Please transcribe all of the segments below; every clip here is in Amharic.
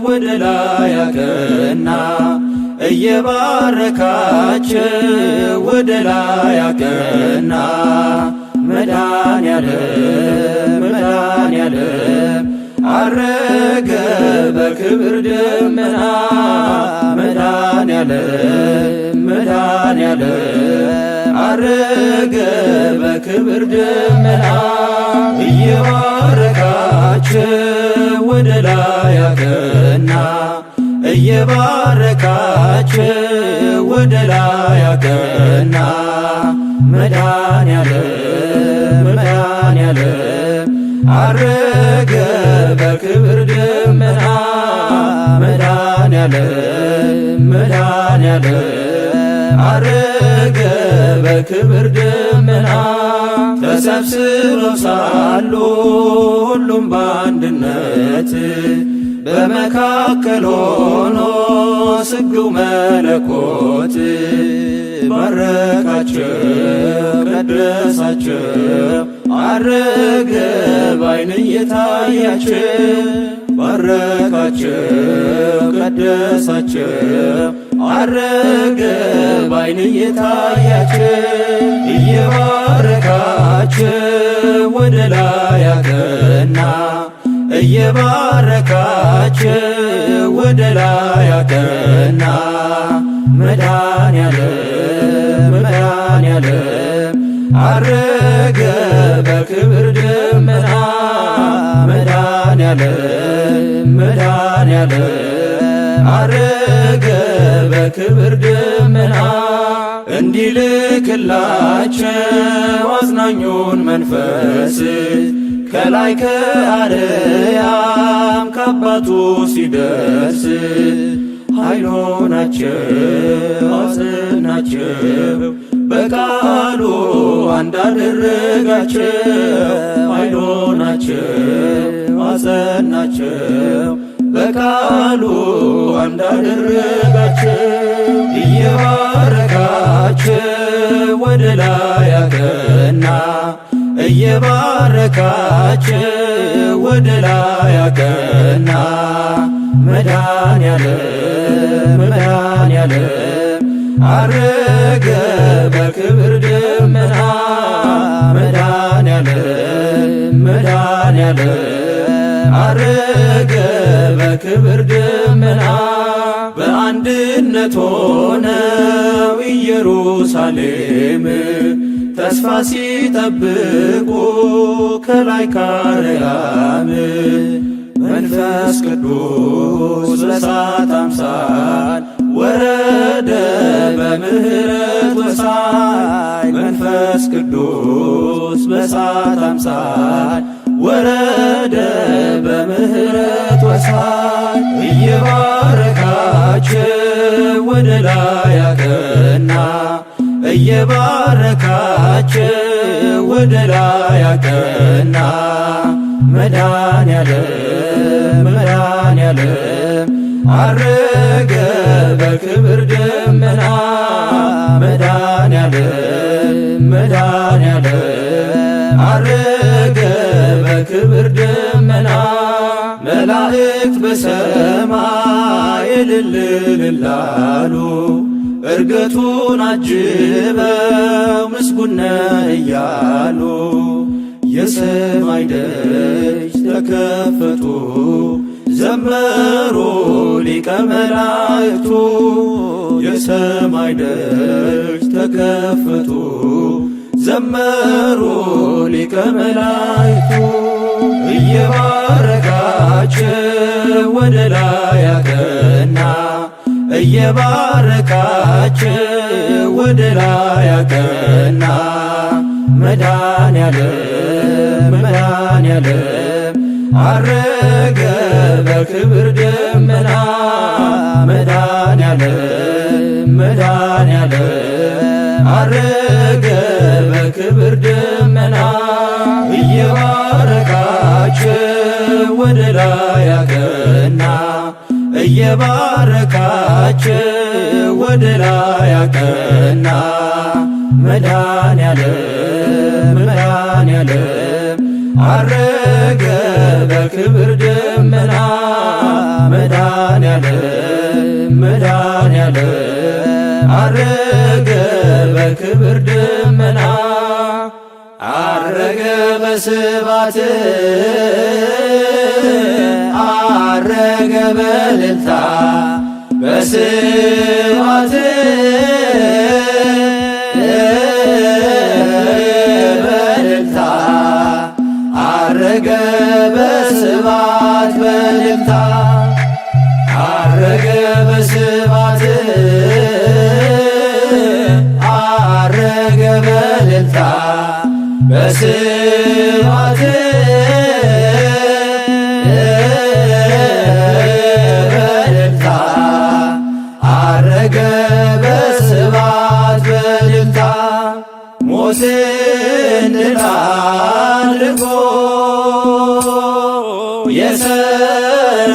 ወደ ላይ አቀና እየባረካቸው ወደ ላይ አቀና መድኃኔዓለም መድኃኔዓለም አረገ በክብር ደመና መድኃኔዓለም መድኃኔዓለም አረገ በክብር ደመና እየባረካቸው ወደ ላይ አቀና እየባረካቸው ወደ ላይ አቀና መድኃኔዓለም መድኃኔዓለም አረገ በክብር ደመና መድኃኔዓለም መድኃኔዓለም አረገ በክብር ደመና ተሰብስበው ሳሉ ሁሉም በአንድነት በመካከል ሆኖ ስግው መለኮት ባረካቸው ቀደሳቸው አረገ ባይን እየታያቸው ባረካቸው ቀደሳቸው አረገ ባይን እየታያቸው እየባረካቸው ወደ ላይ አቀና እየባረካቸው ወደ ላይ አቀና መድኃኔዓለም መድኃኔዓለም አረገ በክብር ደመና መድኃኔዓለም መድኃኔዓለም አረገ በክብር ደመና እንዲልክላቸው አጽናኙን መንፈስ ከላይ ከአርያም ከአባቱ ሲደርስ ኃይል ሆናቸው አጸናቸው በቃሉ አንድ አደረጋቸው ኃይል ሆናቸው አጸናቸው በቃሉ አንድ አደረጋቸው እየባረካቸው ወደ ላይ አቀና እየባረካቸው ወደ ላይ አቀና መድኃኔዓለም መድኃኔዓለም አረገ በክብር ደመና መድኃኔዓለም መድኃኔዓለም አረገ በክብር ደመና በአንድነት ሆነው ኢየሩሳሌም ተስፋ ሲጠብቁ ከላይ ከአርያም መንፈስ ቅዱስ በእሳት አምሳል ወረደ በምሕረት ወሳኝ መንፈስ ቅዱስ በእሳት አምሳል ወረደ በምሕረት ወሳኝ እየባረካቸው ወደ ላይ አቀና እየባረካቸው ወደ ላይ አቀና መድኃኔዓለም መድኃኔዓለም አረገ በክብር ደመና መድኃኔዓለም መድኃኔዓለም አረገ በክብር ደመና መላእክት በሰማይ እልል እልል አሉ እርገቱን አጅበው ምስጉን ነህ እያሉ የሰማይ ደጅ ተከፈቱ ዘመሩ ሊቀ መላእክቱ የሰማይ ደጅ ተከፈቱ ዘመሩ ሊቀ መላእክቱ እየባረካቸው ወደ ላይ አቀና እየባረካቸው ወደ ላይ አቀና መድኃኔዓለም መድኃኔዓለም አረገ በክብር ደመና መድኃኔዓለም መድኃኔዓለም አረገ በክብር ደመና እየባረካቸው ወደ ላይ አቀና እየባረካቸው ወደ ላይ አቀና መድኃኔዓለም መድኃኔዓለም አረገ በክብር ደመና አረገ በስባት አረገ በእልልታ በስባት በእልልታ አረገ በስባት በእልልታ አረገ በስባት አረገ በእልልታ በስባት በእልልታ አረገ በስባት በእልልታ ሞትን ድል አድርጎ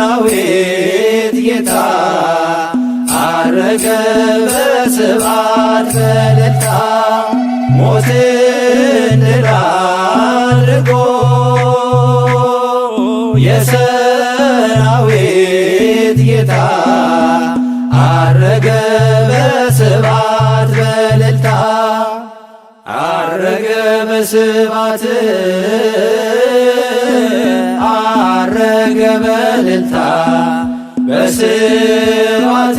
የሰራዊት ጌታ አረገ በስባት በእልልታ ሞትን ድል አድርጎ የሰራዊት ጌታ አረገ በስባት በእልልታ አረገ በስባት አረገ በእልልታ በስባት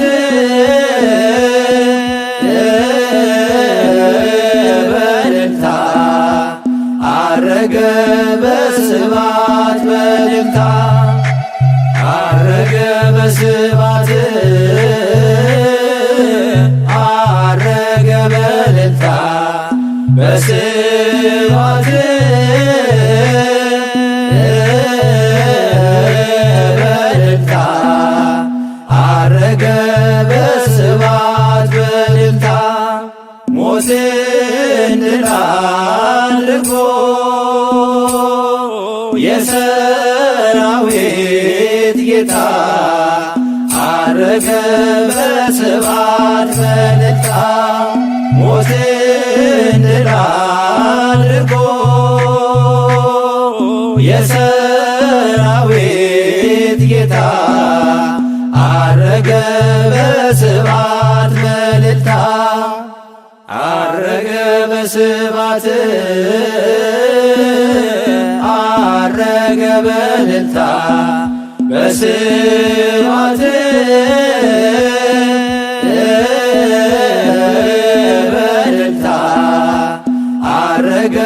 በእልልታ አረገ በስባት በእልልታ አረገ በስባት አረገ በእልልታ በስባት በእልልታ አረገ በስባት በእልልታ ሞትን ድል አድርጎ የሰራዊት ጌታ አረገ በስባት በእልልታ ሞትን ድል አድርጎ የሰራዊት ጌታ አረገ በስባት በእልልታ አረገ በስባት አረገ በእልልታ በስባት በእልልታ አረገ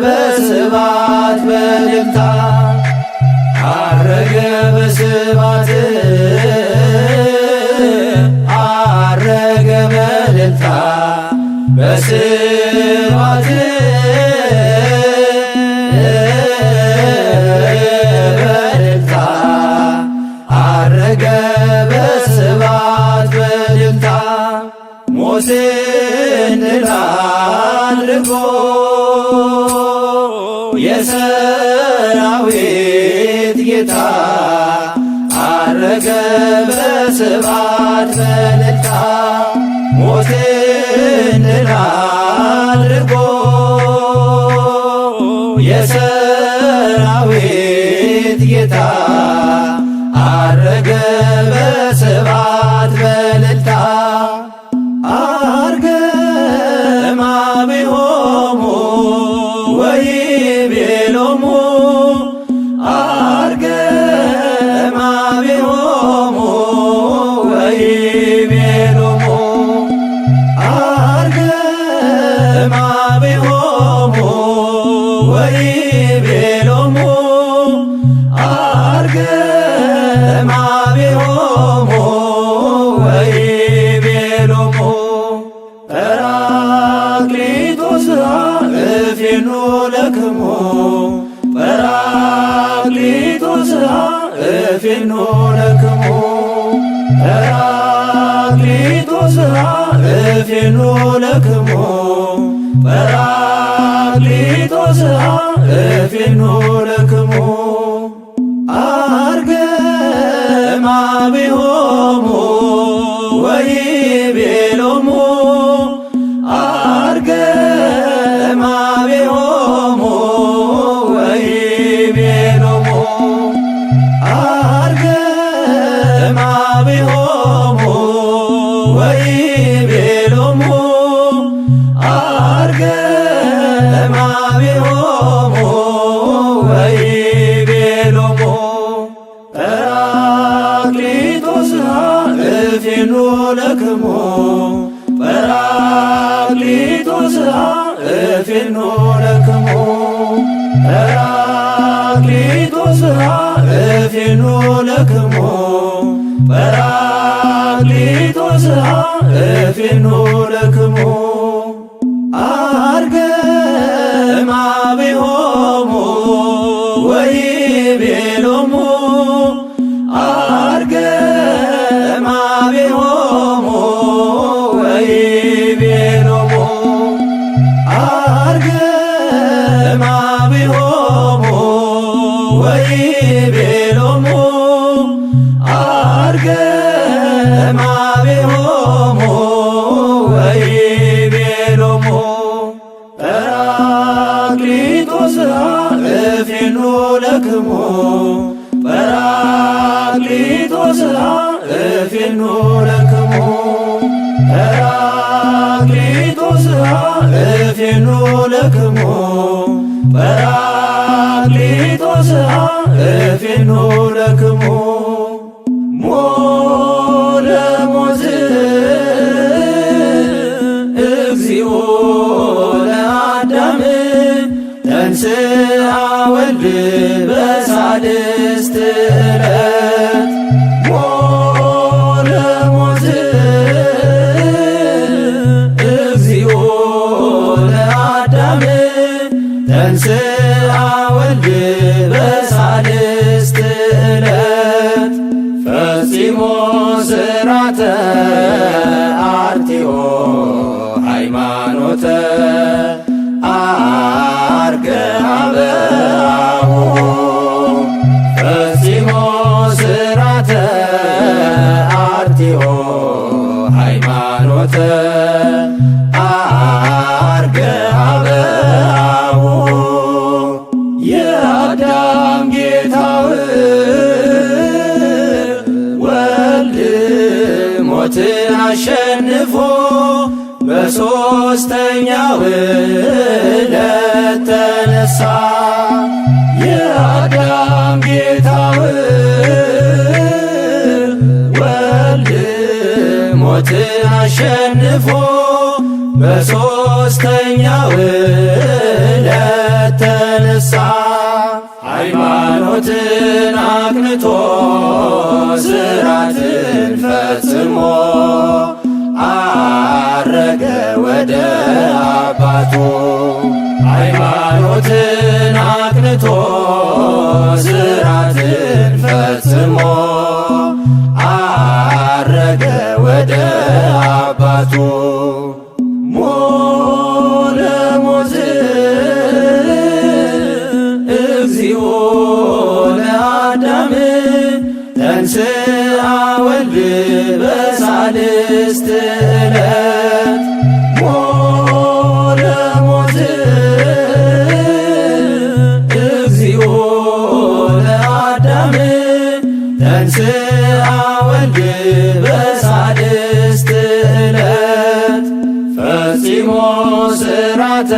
በስባት በእልልታ አረገ በስባት አረገ በእልልታ በስባት በእልልታ አረገ በስባት በእልልታ ሞትን ድል አድርጎ የሰራዊት ጌታ አረገ በስባት በእልልታ ሞትን ድል አድርጎ የሰራዊት ጌታ አረገ በስባት በእልልታ አርገማቤሆሙ ወይቤሎሙ አርገማቤሆሙ ወይቤሎሙ አርገማቤሆሙ ወይቤሎሙ አርገማቤሆሙ ወይቤሎሙ ጰራቅሊጦስ እፌኑ ለክሙ ጰራቅሊጦስ እፌኑ ለክሙ ጰራቅሊጦስ እፌኑ ለክሙ ጰራቅሊጦስ እፌኑ ለክሙ አርገማቤሆሙ ወይቤሎሙ አርገማቤሆሙ ወይቤሎሙ አርገማቤሆሙ ወይቤሎሙ አርገማቤሆሙ እፌኑ ለክሙ ጰራቅሊጦስ እፌኑ ለክሙ ጰራቅሊጦስ እፌኑ ለክሙ ጰራቅሊጦስ እፌኑ ለክሙ አርገ እማቤሆሙ ወይቤሎሙ አርገ እማቤሆሙ ወይቤሎሙ አርገ እማቤሆሙ ወይቤሎሙ አርገ እማቤሆሙ ወይቤሎሙ ጰራቅሊጦስ እፌኑ ለክሙ ጰራቅሊጦስ እፌኑ ለክሙ ጰራቅሊጦስ እፌኑ ለክሙ ጰራቅሊጦስ እፌኑ ለክሙ ሞለሞዝ እግዚኦ ለአዳም ተንሥአ ወልድ በሳልስት ዕለት ሞለሞዝ እግዚኦ ለአዳም ተንሥአ ወልድ በሳልስት ዕለት ፈጺሞ ሥርዓተ አርቲኦ ሃይማኖተ አርገ አበአሁ ፈጺሞ ሥርዓተ አርቲኦ ሃይማኖተ አርገ አበአሁ የአዳም ጌታው ወልድ ሞትን አሸንፎ በሦስተኛው ዕለት ተነሣ። የአዳም ጌታው ወልድ ሞትን አሸንፎ በሦስተኛው ዕለት ተነሣ። ሃይማኖትን አቅንቶ ሥርዓትን ፈጽሞ አረገ ወደ አባቱ። ሃይማኖትን አቅንቶ ሥርዓትን ፈጽሞ አረገ ወደ አባቱ። ሞለሞዝ እግዚኦ ለአዳም ተንሥአ ወልድ በሳልስት ዕለት ሞለሞዝ እግዚኦ ለአዳም ተንሥአ ወልድ በሳልስት ዕለት ፈጺሞ ሥርዓተ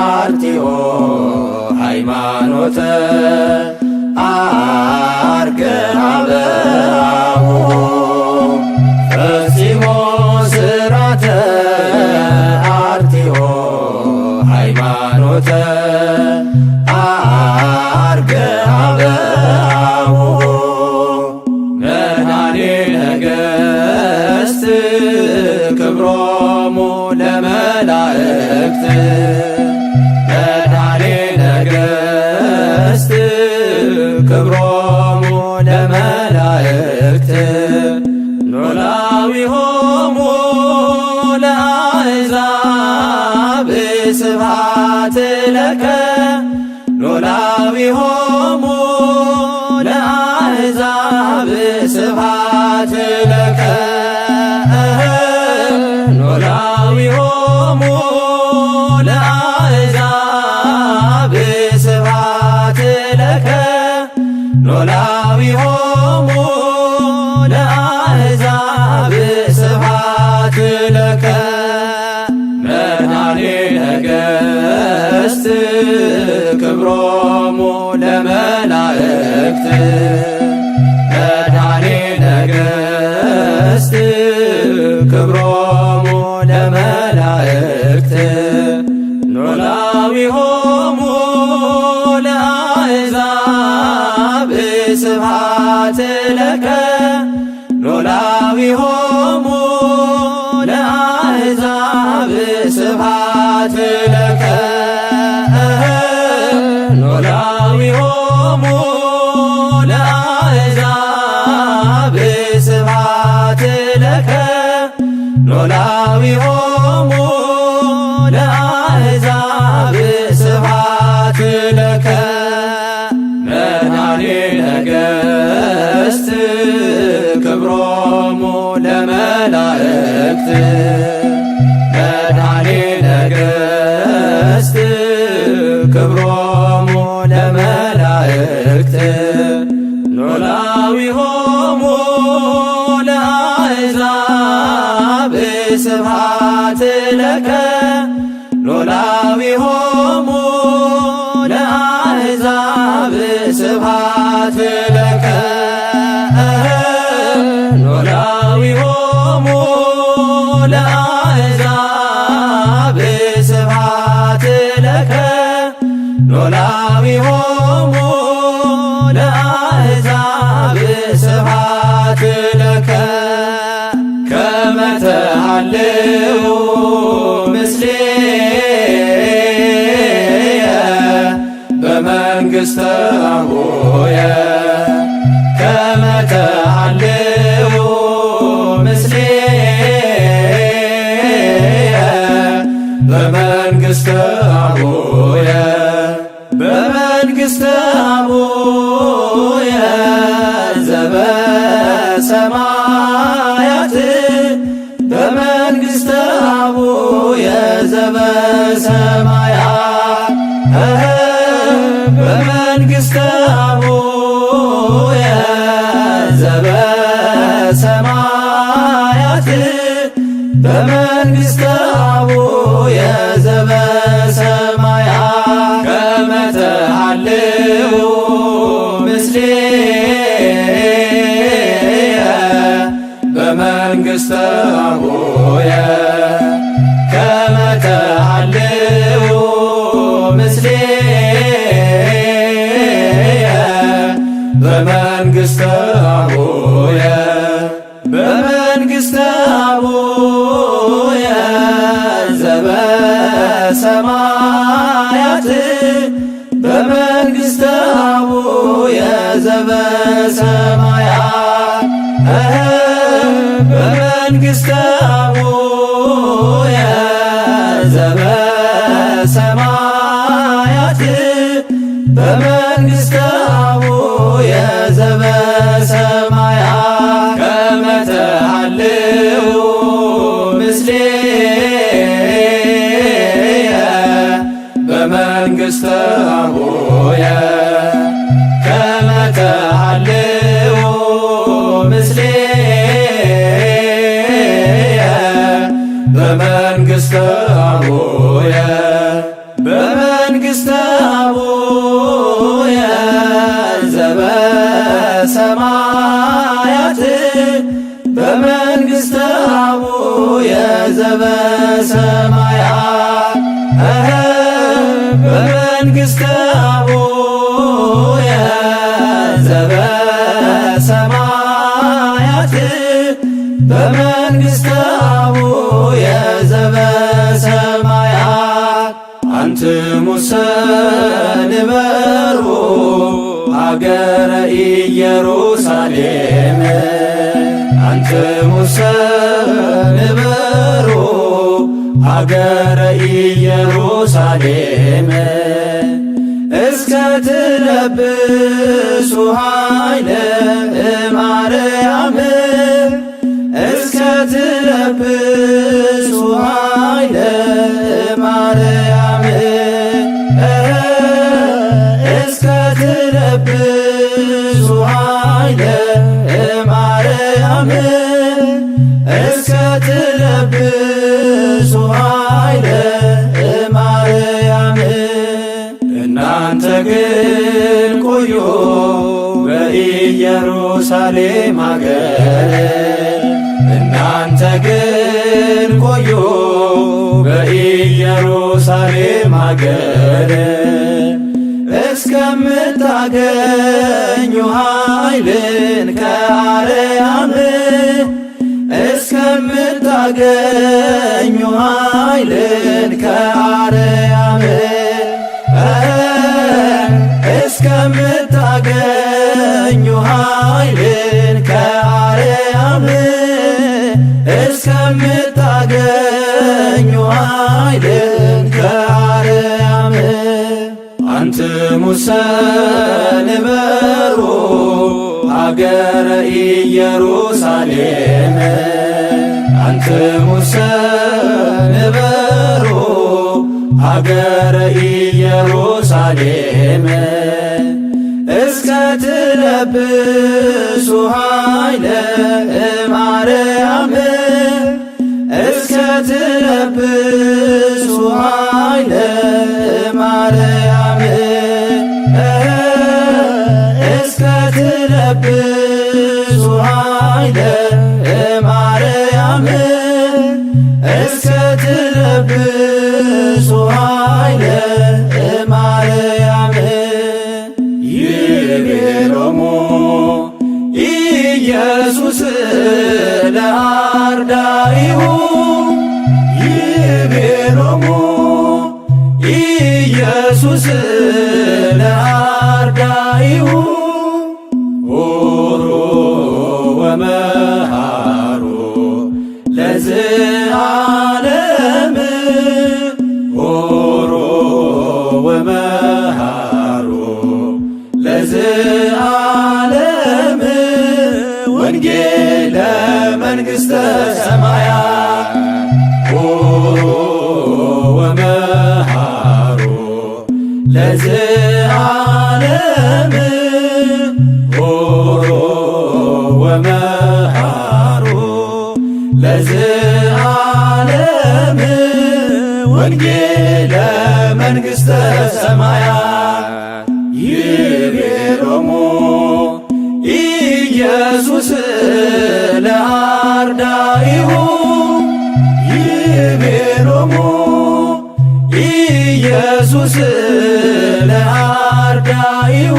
አርቲኦ ሃይማኖተ አርገ አበአሁ ፈጺሞ ሥርዓተ አርቲኦ ሃይማኖተ አርገ አበአሁ መድኃኔ ነገሥት ክብሮሙ ለመላእክት መድኃኔ ነገሥት ክብሮሙ ለመላእክት ኖላዊሆሙ ለአሕዛብ ስብሐት ለከ ኖላዊሆሙ ለአሕዛብ ስብሐት ለከ ኖላዊሆሙ ለአሕዛብ ስብሐት ለከ ኖላዊሆሙ ለአሕዛብ ስብሐት ለከ መድኃኔ ነገሥት ክብሮሙ ለመላእክት መድኃኔ ነገሥት ስብሐት ለከ ኖላዊሆሙ ለአሕዛብ ስብሐት ለከ ኖላዊሆሙ ለአሕዛብ ስብሐት ለከ ኖላዊሆሙ ለአሕዛብ ስብሐት ለከ መድኃኔ ነገሥት ክብሮሙ ለመላእክት መድኃኔ ነገሥት ክብሮሙ ለመላእክት ኖላዊሆሙ ለአሕዛብ ስብሐት ለከ ኖላዊሆሙ ለአሕዛብ ስብሐት ለከ ኖላዊሆሙ ለአሕዛብ ስብሐት ለከ ኖላዊሆሙ ለአሕዛብ ስብሐት ለከ ከመ ተሃልው ምስሌየ በመንግሥተ አቡየ ከመ ተሃልው ምስሌየ በመንግሥተ አቡየ በመንግሥተ አቡየ ዘበሰማያት በመንግሥተ አቡየ ዘበሰማያት በመንግሥተ አቡየ ዘበሰማያት በመንግሥተ አቡየ ዘበሰማያት ከመ ተሃልው ምስሌየ በመንግሥተ አቡየ ከመ ተሃልው ምስሌየ በመንግሥተ አቡየ በመንግሥተ አቡየ ዘበሰማያት በመንግሥተ አቡየ ዘበሰማያት በመንግሥተ አቡየ ዘበሰማያት በመንግሥተ አቡየ ዘበሰማያት ከመ ተሃልው ምስሌየ በመንግሥተ አቡየ ከመ ተሃልው ምስሌየ በመንግሥተ አቡየ በመንግሥተ አቡየ ዘበሰማያት በመንግሥተ አቡየ ዘበሰማያት በመንግሥተ አቡየ ዘበሰማያት በመንግሥተ አቡየ ዘበሰማያት አንትሙሰ ንበሩ ሀገረ ኢየሩሳሌም አንትሙሰ ንበሩ ሀገረ ኢየሩሳሌም እስከ ትለብሱ ኃይለ እማርያም እስከ ትለብሱ ኃይለ እማርያም እስከ ትለብሱ ኃይለ እማርያም እስከ ትለብሱ ኃይለ እማርያም እናንተ ግን ቆዩ በኢየሩሳሌም ሀገር እናንተ ግን ቆዩ በኢየሩሳሌም ሀገር እስከ እስከምታገኙ ኃይልን ከአርያም እስከምታገኙ ኃይልን ከአርያም እስከምታገኙ ኃይልን ከአርያም እስከምታገኙ ኃይልን ከአርያም አንትሙሰ ንበሩ ሀገረ ኢየሩሳሌም አንትሙሰ ንበሩ ሀገረ ኢየሩሳሌም እስከ ትለብሱ ኃይለ እምአርያም እስከ ትለብሱ ኃይለ እምአርያም እስከ ትለብሱ ኃይለ እምአርያም እስከ ትለብሱ ኃይለ እምአርያም ይቤሎሙ ኢየሱስ ለአርዳኢሁ ይቤሎሙ ኢየሱስ ለአርዳኢሁ ሆሮ ወመሃሮ ለዘዓለም ሆሮ ወመሃሮ ለዘዓለም ወንጌለ መንግሥተ ሰማያት ሆሮ ወመሃሮ ለዘዓለም ሆሮ ወመሃሮ ለዘዓለም ወንጌለ መንግሥተ ሰማያት ይቤሎሙ ኢየሱስ ለአርዳኢሁ ይቤሎሙ ኢየሱስ ለአርዳኢሁ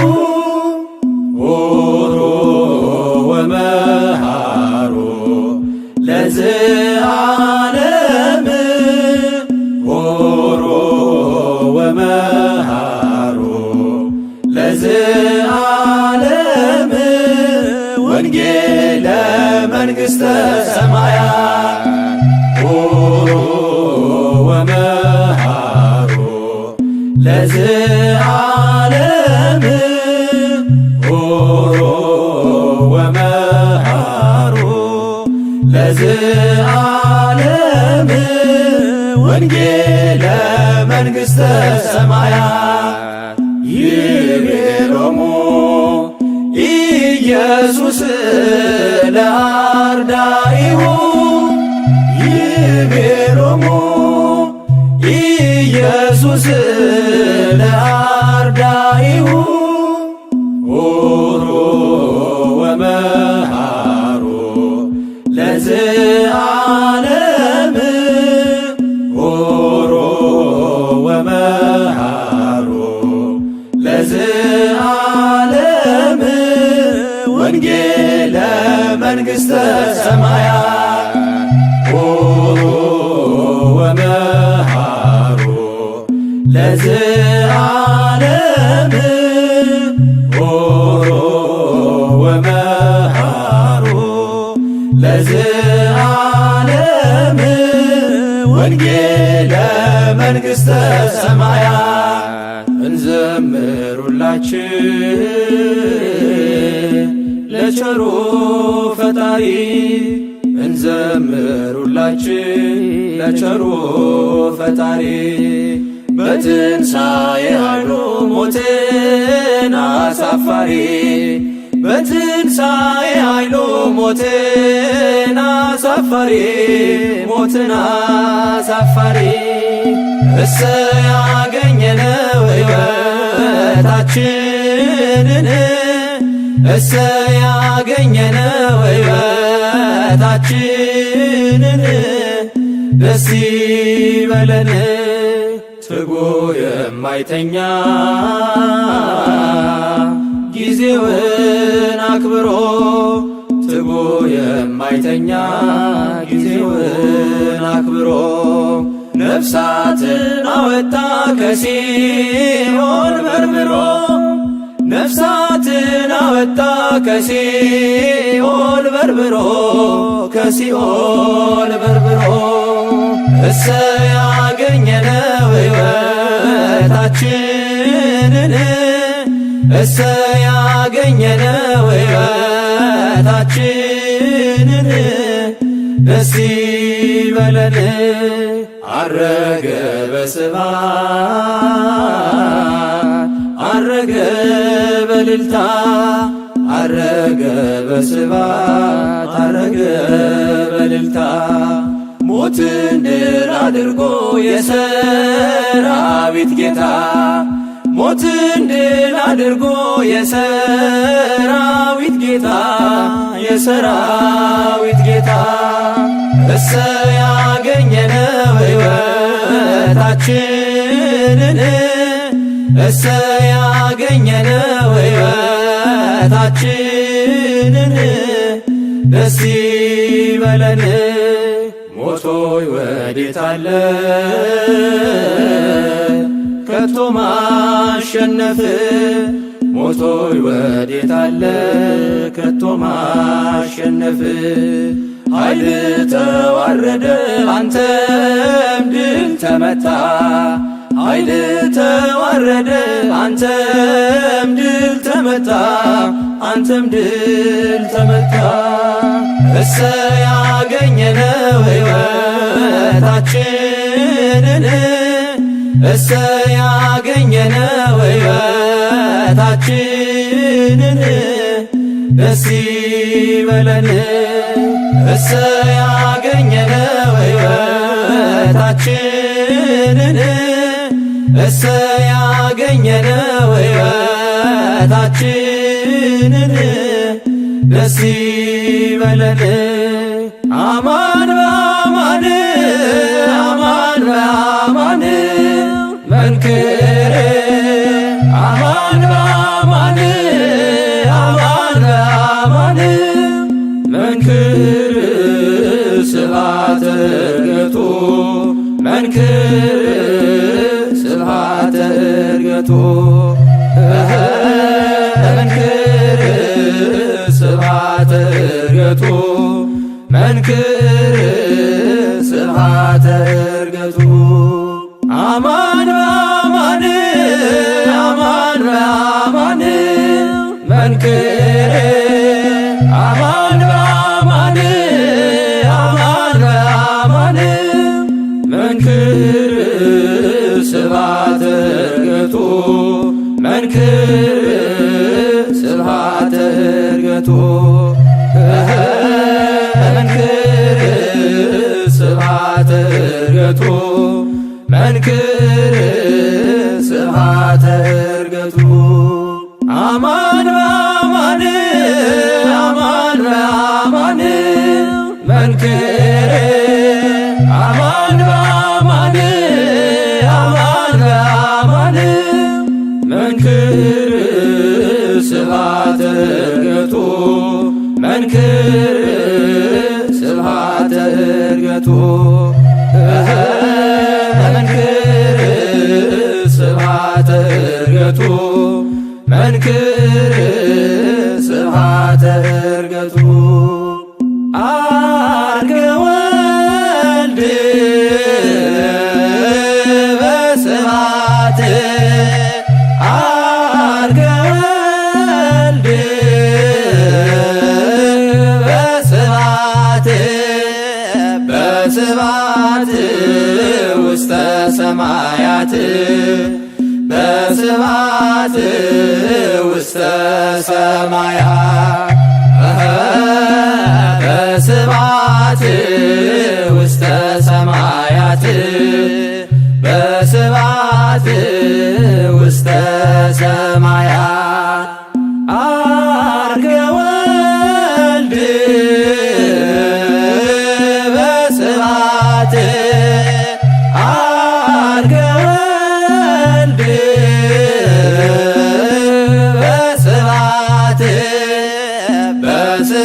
ሆሮ ወመሃሮ ለዘዓለም ሆሮ ወመሃሮ ለዘዓለም ወንጌለ መንግሥተ ሰማያት ሆሮ ወመሃሮ ለዘዓለም ሆሮ ወመሃሮ ለዘዓለም ወንጌለ መንግሥተ ሰማያት ይቤሎሙ ኢየሱስ ለአርዳኢሁ ይቤሎሙ ኢየሱስ ለአርዳኢሁ ሆሮ ወመሃሮ ለዘዓለም ሆሮ ወመሃሮ ለዘዓለም ወንጌለ መንግሥተ ሰማያት ሆሮ ወመሃሮ ለዘዓለም ሆሮ ወመሃሮ ለዘዓለም ወንጌለ መንግሥተ ሰማያት እንዘምሩላችን ለቸሩ ፈጣሪ እንዘምሩላችን ለቸሩ ፈጣሪ በትንሣኤ ኃይሉ ሞትን አሳፋሪ በትንሣኤ ኃይሉ ሞትን አሳፋሪ ሞትን አሳፋሪ እሰይ ያገኘነው ሕይወታችንን እሰይ ያገኘነው ሕይወታችንን ደስ ይበለን ትጉ የማይተኛ ጊዜውን አክብሮ ትጉ የማይተኛ ጊዜውን አክብሮ ነፍሳትን አወጣ ከሲኦል በርብሮ ነፍሳትን አወጣ ከሲኦል በርብሮ ከሲኦል በርብሮ እሰይ ያገኘነው ሕይወታችንን እሰይ ያገኘነው ሕይወታችንን ደስ ይበለን። አረገ በስብሐት አረገ በእልልታ አረገ በስብሐት አረገ በእልልታ ሞትን ድል አድርጎ የሰራዊት ጌታ ሞትን ድል አድርጎ የሰራዊት ጌታ የሰራዊት ጌታ እሰይ ያገኘነው ሕይወታችንን እሰይ ያገኘነው ሕይወታችንን ደስ ይበለን። ሞቶይ ወዴት አለ ከቶ ማሸነፍ ሞቶይ ወዴት አለ ከቶ ማሸነፍ ኃይል ተዋረደ አንተም ድል ተመታ ኃይል ተዋረደ አንተም ድል ተመታ አንተም ድል ተመታ እሰይ ያገኘነው ሕይወታችንን እሰይ ያገኘነው ሕይወታችንን ደስ ይበለን። እሰይ ያገኘነው ሕይወታችንን እሰይ ያገኘነው ሕይወታችንን ደስ ይበለን። አማን በአማን አማን በአማን መንክር አማን በአማን አማን በአማን መንክር ስብሐተ ዕርገቱ መንክር ስብሐተ ዕርገቱ መንክር ስብሐተ ዕርገቱ መንክር ስብሐተ ዕርገቱ አማን በአማን አማን በአማን መንክር አማን በአማን አማን በአማን መንክር ስብሐተ ዕርገቱ መንክር ስብሐተ ዕርገቱ መንክር ስብሐተ ዕርገቱ መንክር ስብሐተ ዕርገቱ አማን በአማን አማን በአማን መንክር አማን በአማን አማን በአማን መንክር ስብሐተ ዕርገቱ መንክር ስብሐተ ዕርገቱ መንክር ስብሐተ ዕርገቱ መንክር ስብሐተ ዕርገቱ አርገ ወልድ በስብሐት አርገ ወልድ በስብሐት በስብሐት ውስተ ሰማያት በስብሐት ውስተ ሰማያት በስብሐት ውስተ ሰማያት በስብሐት ውስተ ሰማያት አርገ ወልድ በስብሐት አርገ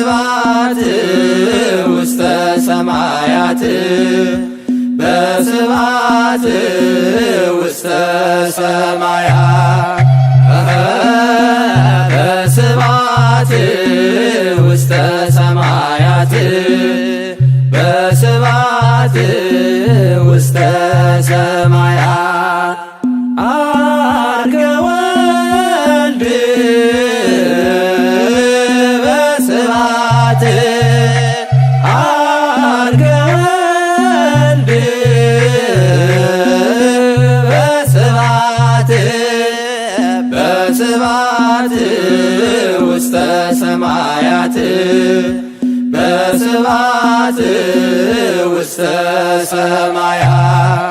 በስብሐት ውስተ ሰማያት በስብሐት ውስተ ሰማያት በስብሐት ውስተ ሰማያት በስብሐት ውስተ ሰማያት ዐርገ ወልድ በስብሐት ዐርገ ወልድ በስብሐት በስብሐት ውስተ ሰማያት በስብሐት ውስተ ሰማያት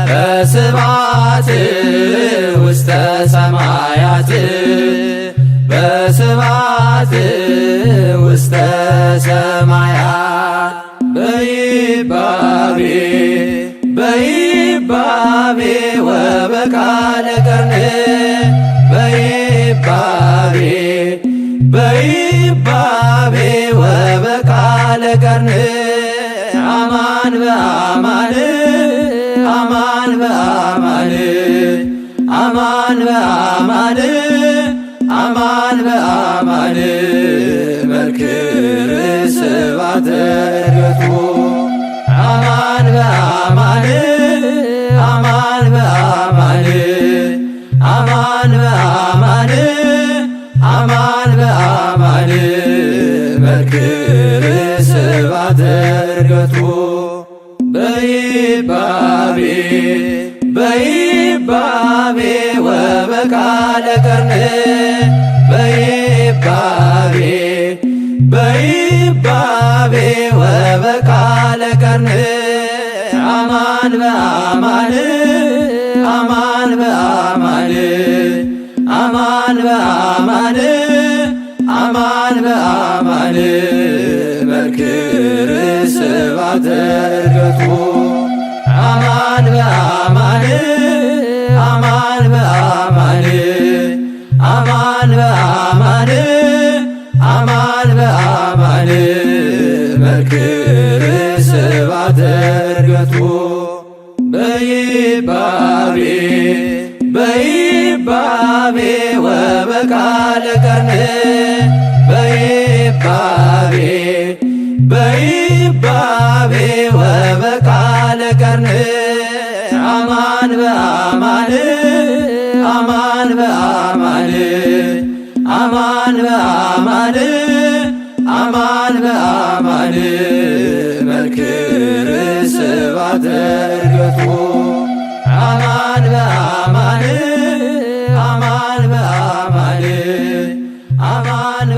በስብሐት ውስተ ሰማያት በስብሐት ውስተ ሰማያት በይባቤ በይባቤ ወበቃለ ቀርን በይባቤ በይባቤ ወበቃለ ቀርን አማን በአማን አማን በአማን አማን በአማን አማን በአማን መንክር ስብሐተ ዕርገቱ አማን በአማን አማን በአማን አማን በአማን አማን በአማን መንክር ስብሐተ ዕርገቱ በይባቤ በይባቤ ወበቃለ ቀርን በይባቤ በይባቤ ወበቃለ ቀርን አማን በአማን አማን በአማን አማን በአማን አማን በአማን መንክር ስብሐተ ዕርገቱ አማን በአማን አማን በአማን አማን በአማን አማን በአማን መንክር ስብሐተ ዕርገቱ በይባቤ በይባቤ ወበቃለ ቀርን በይባቤ በይባቤ ወበቃለ ቀርን አማን በአማን አማን በአማን አማን በአማን አማን በአማን መንክር ስብሐተ ዕርገቱ አማን በአማን አማን በአማን አማን